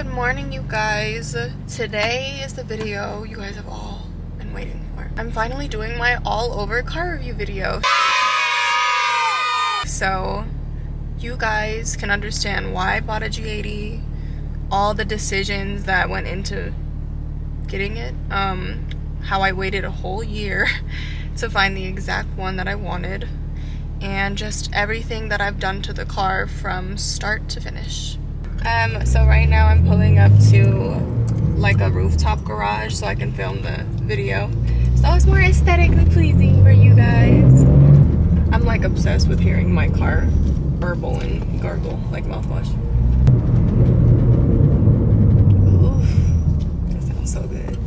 Good morning, you guys. Today is the video you guys have all been waiting for. I'm finally doing my all over car review video. So you guys can understand why I bought a G80, all the decisions that went into getting it, how I waited a whole year to find the exact one that I wanted, and just everything that I've done to the car from start to finish. So right now I'm pulling up to like a rooftop garage so I can film the video. So it's more aesthetically pleasing for you guys. I'm like obsessed with hearing my car burble and gargle like mouthwash. Oof, that sounds so good.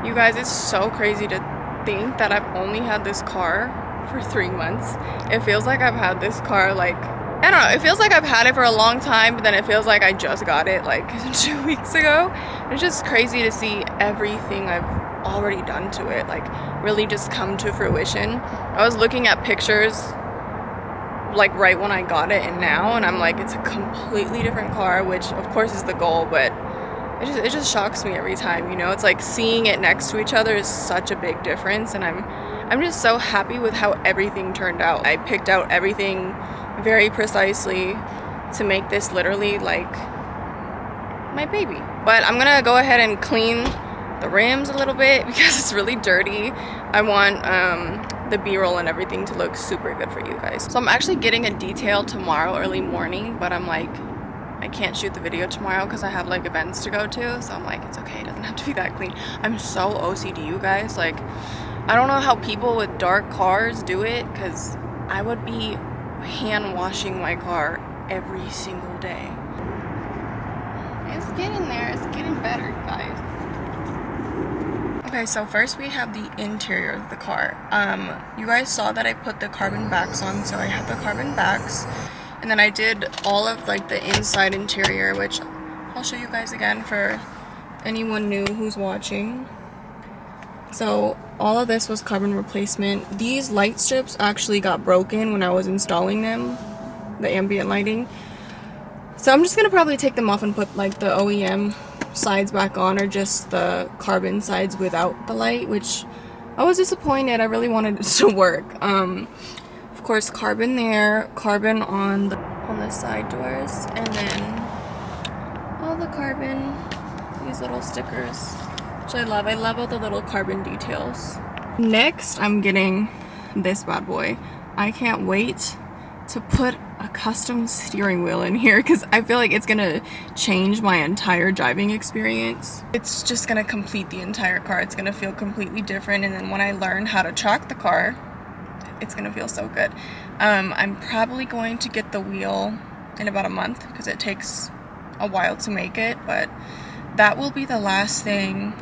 You guys, it's so crazy to think that I've only had this car for 3 months. It feels like I've had this car like, I don't know, it feels like I've had it for a long time, but then it feels like I just got it like 2 weeks ago. It's just crazy to see everything I've already done to it, like really just come to fruition. I was looking at pictures like right when I got it and now, and I'm like, it's a completely different car, which of course is the goal, but it just shocks me every time, you know? It's like seeing it next to each other is such a big difference, and I'm just so happy with how everything turned out. I picked out everything very precisely to make this literally like my baby. But I'm gonna go ahead and clean the rims a little bit because it's really dirty. I want the b-roll and everything to look super good for you guys. So I'm actually getting a detail tomorrow early morning, but I'm like, I can't shoot the video tomorrow because I have like events to go to, so I'm like, it's okay, it doesn't have to be that clean. I'm so OCD, you guys. Like, I don't know how people with dark cars do it, because I would be hand washing my car every single day. It's getting there, it's getting better, guys. Okay, so first we have the interior of the car. You guys saw that I put the carbon backs on, so I have the carbon backs, and then I did all of like the inside interior, which I'll show you guys again for anyone new who's watching. So all of this was carbon replacement. These light strips actually got broken when I was installing them, the ambient lighting. So I'm just gonna probably take them off and put like the OEM sides back on, or just the carbon sides without the light, which I was disappointed. I really wanted it to work. Of course, carbon there, carbon on the side doors, and then all the carbon, these little stickers, which I love. I love all the little carbon details. Next, I'm getting this bad boy. I can't wait to put a custom steering wheel in here because I feel like it's gonna change my entire driving experience. It's just gonna complete the entire car. It's gonna feel completely different, and then when I learn how to track the car, it's gonna feel so good. I'm probably going to get the wheel in about a month because it takes a while to make it, but that will be the last thing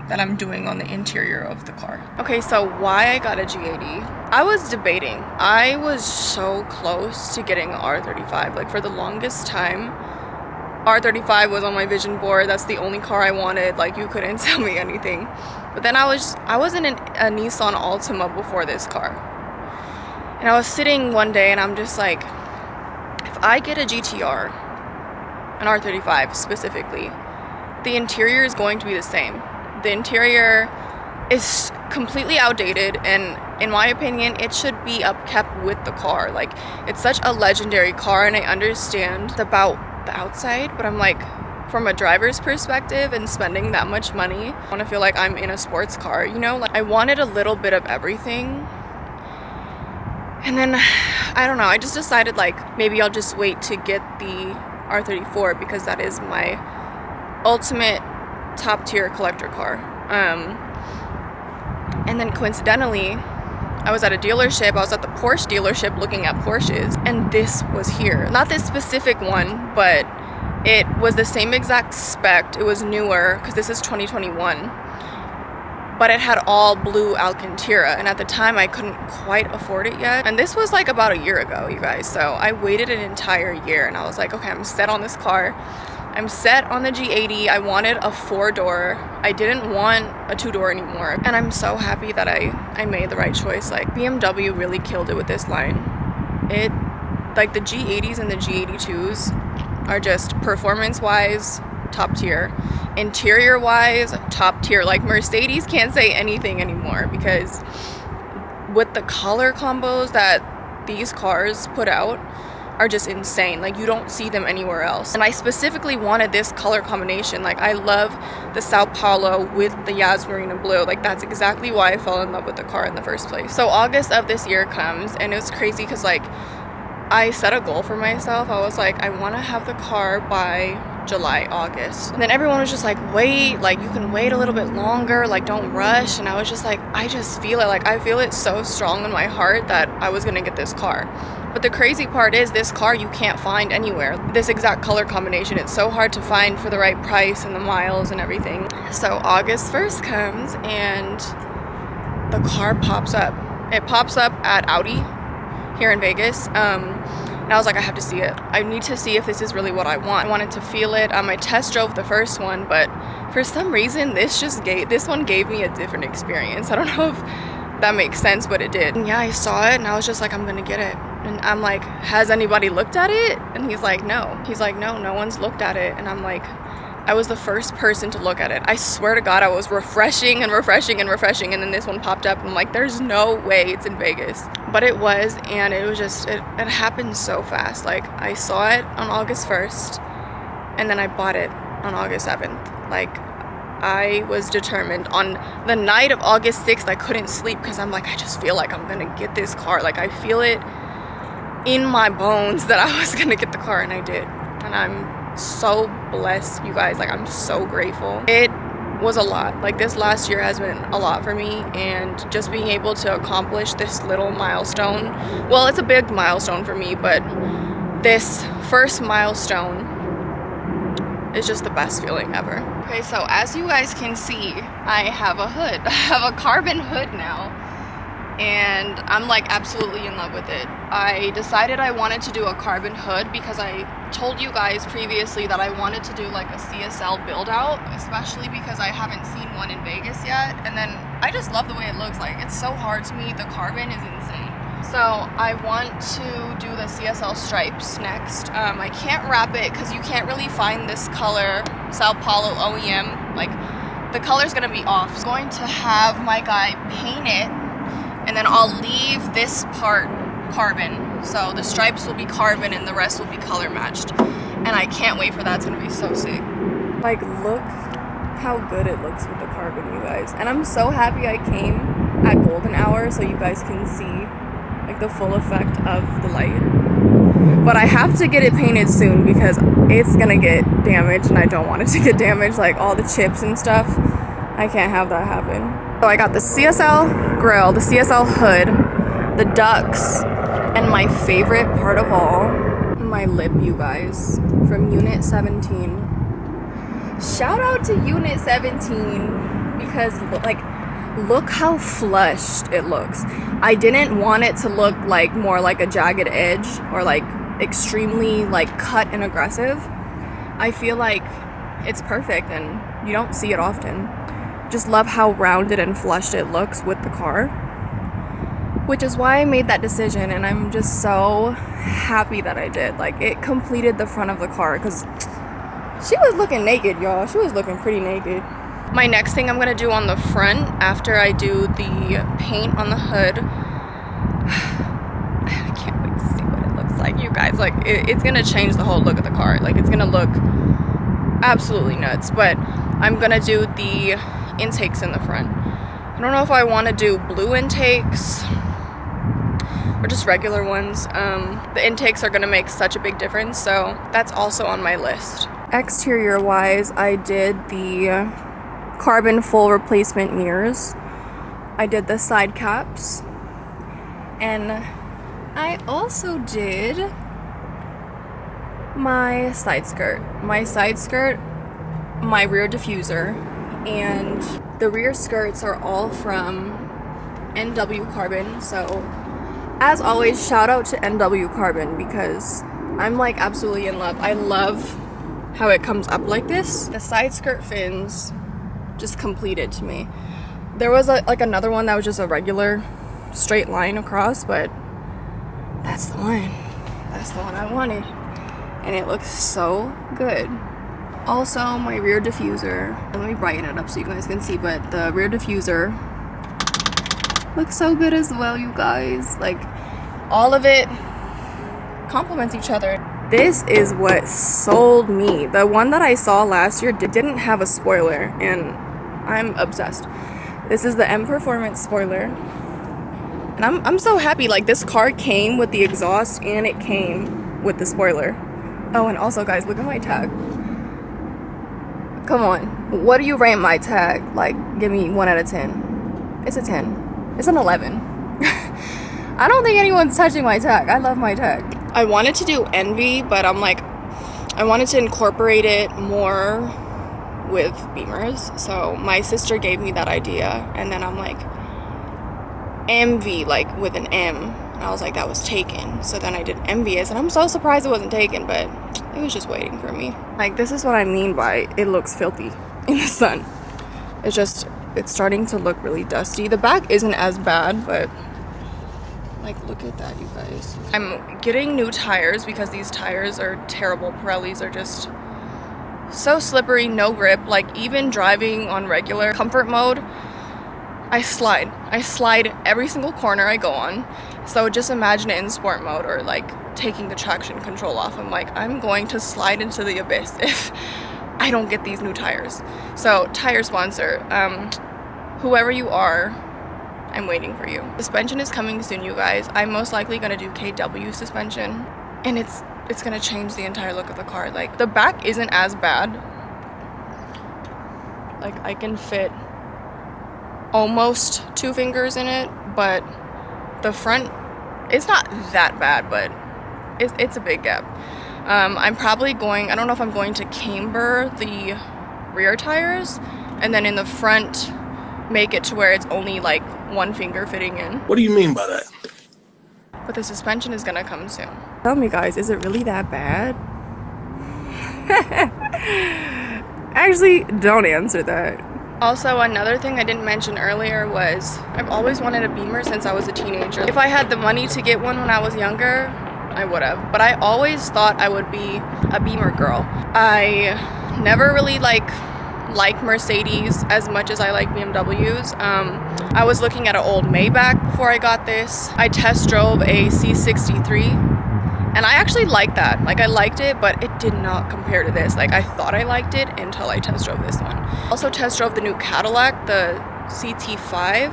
that I'm doing on the interior of the car. Okay, so why I got a G80? I was debating. I was so close to getting an R35. Like, for the longest time, R35 was on my vision board. That's the only car I wanted. Like, you couldn't tell me anything. But then I was in a Nissan Altima before this car. And I was sitting one day and I'm just like, if I get a GTR, an R35 specifically, the interior is going to be the same. The interior is completely outdated, and in my opinion, it should be upkept with the car. Like, it's such a legendary car, and I understand about the outside, but I'm like, from a driver's perspective and spending that much money, I want to feel like I'm in a sports car, you know? Like, I wanted a little bit of everything. And then, I don't know, I just decided like, maybe I'll just wait to get the R34 because that is my ultimate top tier collector car. And then coincidentally, I was at a dealership. I was at the Porsche dealership looking at Porsches, and this was here. Not this specific one, but it was the same exact spec. It was newer because this is 2021, but it had all blue Alcantara, and at the time I couldn't quite afford it yet, and this was like about a year ago, you guys. So I waited an entire year, and I was like, okay, I'm set on this car. I'm set on the G80. I wanted a 4-door. I didn't want a 2-door anymore. And I'm so happy that I made the right choice. Like, BMW really killed it with this line. Like, the G80s and the G82s are just performance-wise top tier. Interior wise, top tier. Like Mercedes can't say anything anymore, because with the color combos that these cars put out are just insane. Like, you don't see them anywhere else. And I specifically wanted this color combination. Like, I love the Sao Paulo with the Yasmarine and blue. Like, that's exactly why I fell in love with the car in the first place. So August of this year comes, and it was crazy because, like, I set a goal for myself. I was like, I want to have the car by July, August. And then everyone was just like, wait, like, you can wait a little bit longer, like, don't rush. And I was just like, I just feel it. Like, I feel it so strong in my heart that I was gonna get this car. But the crazy part is, this car you can't find anywhere. This exact color combination, it's so hard to find for the right price and the miles and everything. So August 1st comes and the car pops up. It pops up at Audi here in Vegas. And I was like, I have to see it. I need to see if this is really what I want. I wanted to feel it. I test drove the first one, but for some reason this one gave me a different experience. I don't know if that makes sense, but it did. And yeah, I saw it and I was just like, I'm gonna get it. And I'm like, has anybody looked at it? And he's like, no. He's like, no one's looked at it. And I'm like, I was the first person to look at it. I swear to God, I was refreshing and then this one popped up and I'm like, there's no way it's in Vegas. But it was, and it was just, it happened so fast. Like, I saw it on August 1st and then I bought it on August 7th. Like, I was determined. On the night of August 6th, I couldn't sleep because I'm like, I just feel like I'm gonna get this car. Like, I feel it in my bones that I was gonna get the car, and I did. And I'm so blessed, you guys. Like, I'm so grateful. It was a lot. Like, this last year has been a lot for me, and just being able to accomplish this little milestone, well, it's a big milestone for me, but this first milestone is just the best feeling ever. Okay, so as you guys can see, I have a hood. I have a carbon hood now, and I'm like absolutely in love with it. I decided I wanted to do a carbon hood because I told you guys previously that I wanted to do like a CSL build out, especially because I haven't seen one in Vegas yet, and then I just love the way it looks. Like, it's so hard to me. The carbon is insane. So I want to do the CSL stripes next. I can't wrap it because you can't really find this color, Sao Paulo OEM. Like, the color's gonna be off. I'm going to have my guy paint it, and then I'll leave this part carbon. So the stripes will be carbon and the rest will be color matched. And I can't wait for that. It's gonna be so sick. Like, look how good it looks with the carbon, you guys. And I'm so happy I came at golden hour so you guys can see like the full effect of the light. But I have to get it painted soon because it's gonna get damaged and I don't want it to get damaged, like all the chips and stuff. I can't have that happen. So I got the CSL grill, the CSL hood, the ducks, and my favorite part of all, my lip, you guys, from Unit 17. Shout out to Unit 17 because like, look how flushed it looks. I didn't want it to look like more like a jagged edge or like extremely like cut and aggressive. I feel like it's perfect and you don't see it often. Just love how rounded and flushed it looks with the car, which is why I made that decision, and I'm just so happy that I did. Like, it completed the front of the car because she was looking naked, y'all. She was looking pretty naked. My next thing I'm gonna do on the front after I do the paint on the hood, I can't wait to see what it looks like, you guys. Like, it's gonna change the whole look of the car. Like, it's gonna look absolutely nuts. But I'm gonna do the intakes in the front. I don't know if I want to do blue intakes or just regular ones. The intakes are gonna make such a big difference, so that's also on my list. Exterior wise, I did the carbon full replacement mirrors. I did the side caps, and I also did my side skirt, my rear diffuser, and the rear skirts are all from NW Carbon. So as always, shout out to NW Carbon because I'm like absolutely in love. I love how it comes up like this. The side skirt fins just completed to me. There was like another one that was just a regular straight line across, but that's the one I wanted, and it looks so good. Also, my rear diffuser, let me brighten it up so you guys can see, but the rear diffuser looks so good as well, you guys. Like, all of it complements each other. This is what sold me. The one that I saw last year didn't have a spoiler, and I'm obsessed. This is the M Performance spoiler, and I'm so happy. Like, this car came with the exhaust and it came with the spoiler. Oh, and also, guys, look at my tag. Come on, what do you rate my tag? Like, give me 1 out of 10. It's a 10. It's an 11. I don't think anyone's touching my tag. I love my tag. I wanted to do Envy, but I'm like, I wanted to incorporate it more with Beamers. So my sister gave me that idea, and then I'm like, Envy, like with an M. And I was like, that was taken. So then I did Envious, and I'm so surprised it wasn't taken, but it was just waiting for me. Like, this is what I mean by it looks filthy in the sun. It's just, it's starting to look really dusty. The back isn't as bad, but like, look at that, you guys. I'm getting new tires because these tires are terrible. Pirellis are just so slippery, no grip. Like, even driving on regular comfort mode, I slide every single corner I go on. So just imagine it in sport mode, or like taking the traction control off. I'm like, I'm going to slide into the abyss if I don't get these new tires. So, tire sponsor, whoever you are, I'm waiting for you. Suspension is coming soon, you guys. I'm most likely gonna do KW suspension, and it's gonna change the entire look of the car. Like, the back isn't as bad. Like, I can fit almost 2 fingers in it, but the front, it's not that bad, but it's a big gap. I'm probably going, I don't know if I'm going to camber the rear tires, and then in the front make it to where it's only like 1 finger fitting in. What do you mean by that? But the suspension is gonna come soon. Tell me, guys, is it really that bad? Actually, don't answer that. Also, another thing I didn't mention earlier was I've always wanted a Beamer since I was a teenager. If I had the money to get one when I was younger, I would have. But I always thought I would be a Beamer girl. I never really like Mercedes as much as I like BMWs. I was looking at an old Maybach before I got this. I test drove a C63. And I actually liked that. Like, I liked it, but it did not compare to this. Like, I thought I liked it until I test drove this one. Also test drove the new Cadillac, the CT5,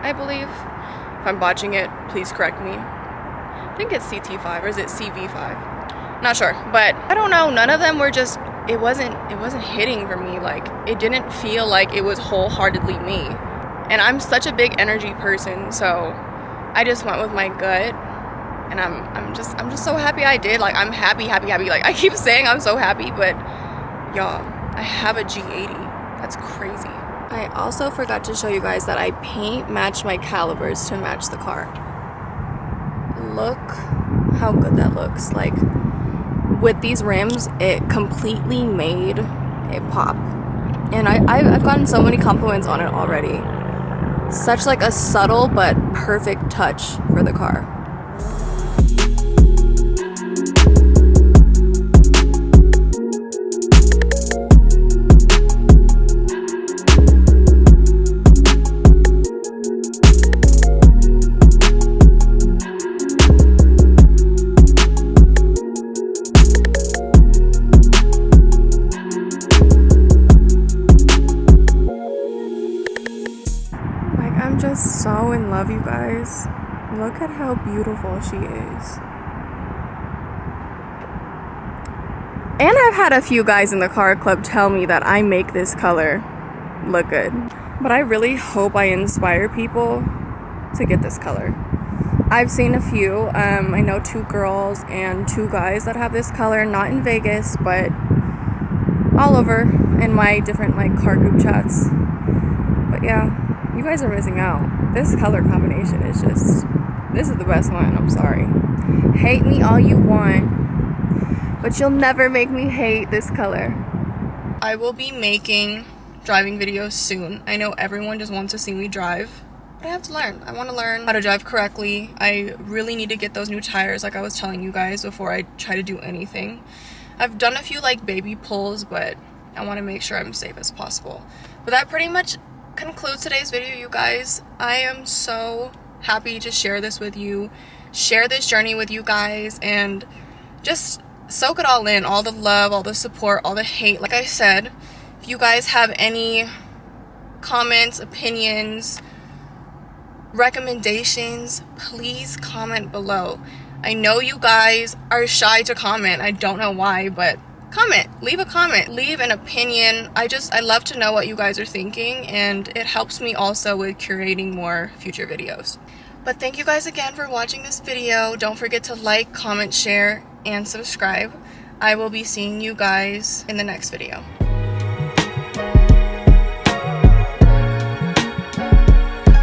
I believe. If I'm botching it, please correct me. I think it's CT5, or is it CV5? Not sure, but I don't know. None of them were just, it wasn't hitting for me. Like, it didn't feel like it was wholeheartely me. And I'm such a big energy person, so I just went with my gut. And I'm just so happy I did. Like, I'm happy. Like, I keep saying I'm so happy, but y'all, I have a G80. That's crazy. I also forgot to show you guys that I paint matched my calipers to match the car. Look how good that looks. Like, with these rims, it completely made it pop. And I've gotten so many compliments on it already. Such like a subtle but perfect touch for the car. So in love, you guys. Look at how beautiful she is. And I've had a few guys in the car club tell me that I make this color look good. But I really hope I inspire people to get this color. I've seen a few. I know 2 girls and 2 guys that have this color, not in Vegas, but all over in my different like car group chats. But yeah, you guys are missing out. This color combination is just, this is the best one. I'm sorry. Hate me all you want, but you'll never make me hate this color. I will be making driving videos soon. I know everyone just wants to see me drive, but I have to learn. I want to learn how to drive correctly. I really need to get those new tires like I was telling you guys before I try to do anything. I've done a few like baby pulls, but I want to make sure I'm safe as possible. But that pretty much concludes today's video, you guys. I am so happy to share this with you, share this journey with you guys, and just soak it all in, all the love, all the support, all the hate. Like I said, if you guys have any comments, opinions, recommendations, please comment below. I know you guys are shy to comment. I don't know why, but comment. Leave a comment. Leave an opinion. I love to know what you guys are thinking, and it helps me also with curating more future videos. But thank you guys again for watching this video. Don't forget to like, comment, share, and subscribe. I will be seeing you guys in the next video.